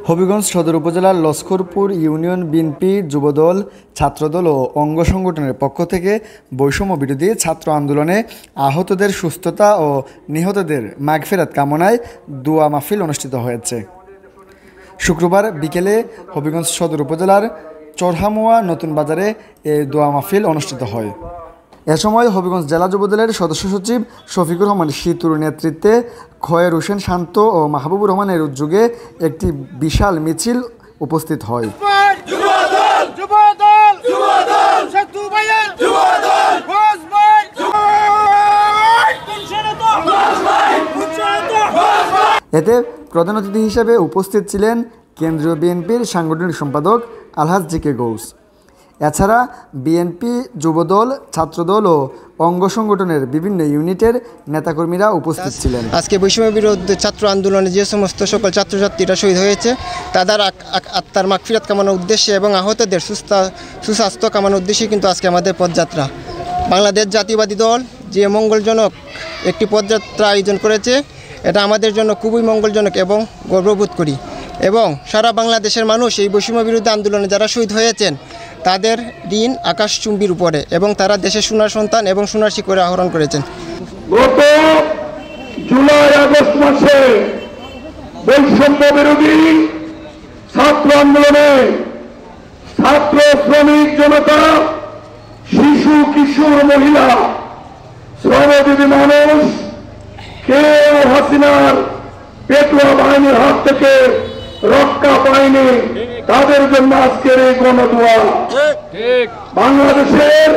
হবিগঞ্জ সদর উপজেলার Laskarpur union BNP Jubodal, ছাত্রদল ও অঙ্গ সংগঠনের পক্ষ থেকে বৈষম্য বিরোধী ছাত্র আন্দোলনে আহতদের সুস্থতা ও নিহতদের মাগফিরাত কামনায় দোয়া মাহফিল অনুষ্ঠিত হয়েছে। শুক্রবার বিকেলে হবিগঞ্জ সদর উপজেলার চরহামুয়া নতুন বাজারে এই দোয়া মাহফিল অনুষ্ঠিত হয়। এ সময় হবিগঞ্জ জেলা যুবদলের সদস্য সচিব শফিকুর রহমান শিতুর নেতৃত্বে খয়ের হোসেন শান্ত ও মাহবুবুর রহমানের উদ্যোগে একটি বিশাল মিছিল উপস্থিত হয়। এতে প্রধান অতিথি হিসেবে উপস্থিত ছিলেন কেন্দ্রীয় বিএনপির সাংগঠনিক সম্পাদক আলহাজ জি.কে. গৌস। এছাড়া বিএনপি, যুবদল, ছাত্রদল ও অঙ্গ সংগঠনের বিভিন্ন ইউনিটের নেতাকর্মীরা উপস্থিত ছিলেন। আজকে বৈষম্য বিরোধী ছাত্র আন্দোলনে যে সমস্ত সকল ছাত্রছাত্রীরা শহীদ হয়েছে তাদের আত্মার মাগফিরাত কামানোর উদ্দেশ্যে এবং আহতদের সুস্বাস্থ্য কামানোর উদ্দেশ্যে কিন্তু আজকে আমাদের পদযাত্রা। বাংলাদেশ জাতীয়বাদী দল যে মঙ্গলজনক একটি পদযাত্রা আয়োজন করেছে, এটা আমাদের জন্য খুবই মঙ্গলজনক এবং গর্ববোধ করি। এবং সারা বাংলাদেশের মানুষ এই বৈষম্য বিরোধী আন্দোলনে যারা শহীদ হয়েছেন তাদের ঋণ আকাশচুম্বীর উপরে, এবং তারা দেশের সোনার সন্তান এবং সোনার শিকড়ে আহরণ করেছেন। গত জুলাই আগস্ট মাসে বৈষম্য বিরোধী ছাত্র আন্দোলনে ছাত্র, শ্রমিক জনতা, শিশু, কিশোর, মহিলা, শ্রমজীবী মানুষ কেউ হাসিনার পেটুয়া বাহিনীর হাত থেকে রক্ষা পায়নি। তাদের জন্য আজকের এই গণদোয়া। বাংলাদেশের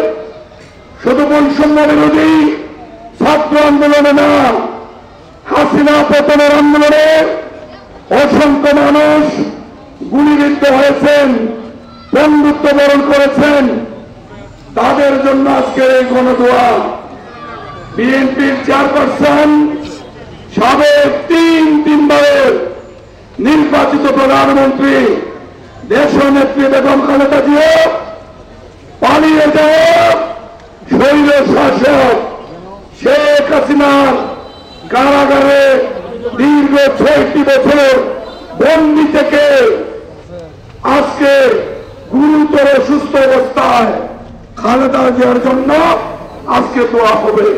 শুধু বৈষম্য বিরোধী ছাত্র আন্দোলনে না, হাসিনা পতনের আন্দোলনে অসংখ্য মানুষ গুলিবিদ্ধ হয়েছেন, বন্ধুত্ব বরণ করেছেন। তাদের জন্য আজকের এই গণদোয়া। বিএনপির চেয়ারপারসন, সাবেক তিনবারের নির্বাচিত প্রধানমন্ত্রী দেশনেত্রী বেগম খালেদা জিয়া পালিয়ে যাওয়া স্বৈর শাসক শেখ হাসিনার কারাগারে দীর্ঘ ৬টি বছর বন্দী থেকে আজকে গুরুতর সুস্থ অবস্থায় খালেদা জিয়ার জন্য আজকে দোয়া হবে।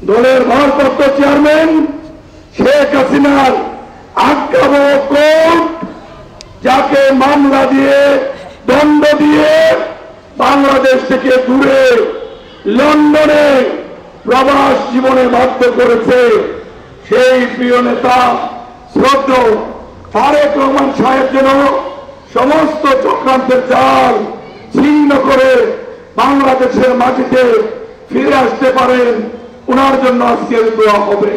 দলের ভারপ্রাপ্ত চেয়ারম্যান শেখ হাসিনার আজ্ঞাবহ কোর্ট, যাকে মামলা দিয়ে দণ্ড দিয়ে বাংলাদেশ থেকে দূরে লন্ডনে প্রবাস জীবনে বাধ্য করেছে, সেই প্রিয় নেতা শ্রদ্ধেয় তারেক রহমান সাহেব যেন সমস্ত চক্রান্তের জাল ছিন্ন করে বাংলাদেশের মাটিতে ফিরে আসতে পারেন, ওনার জন্য আজকের দোয়া হবে।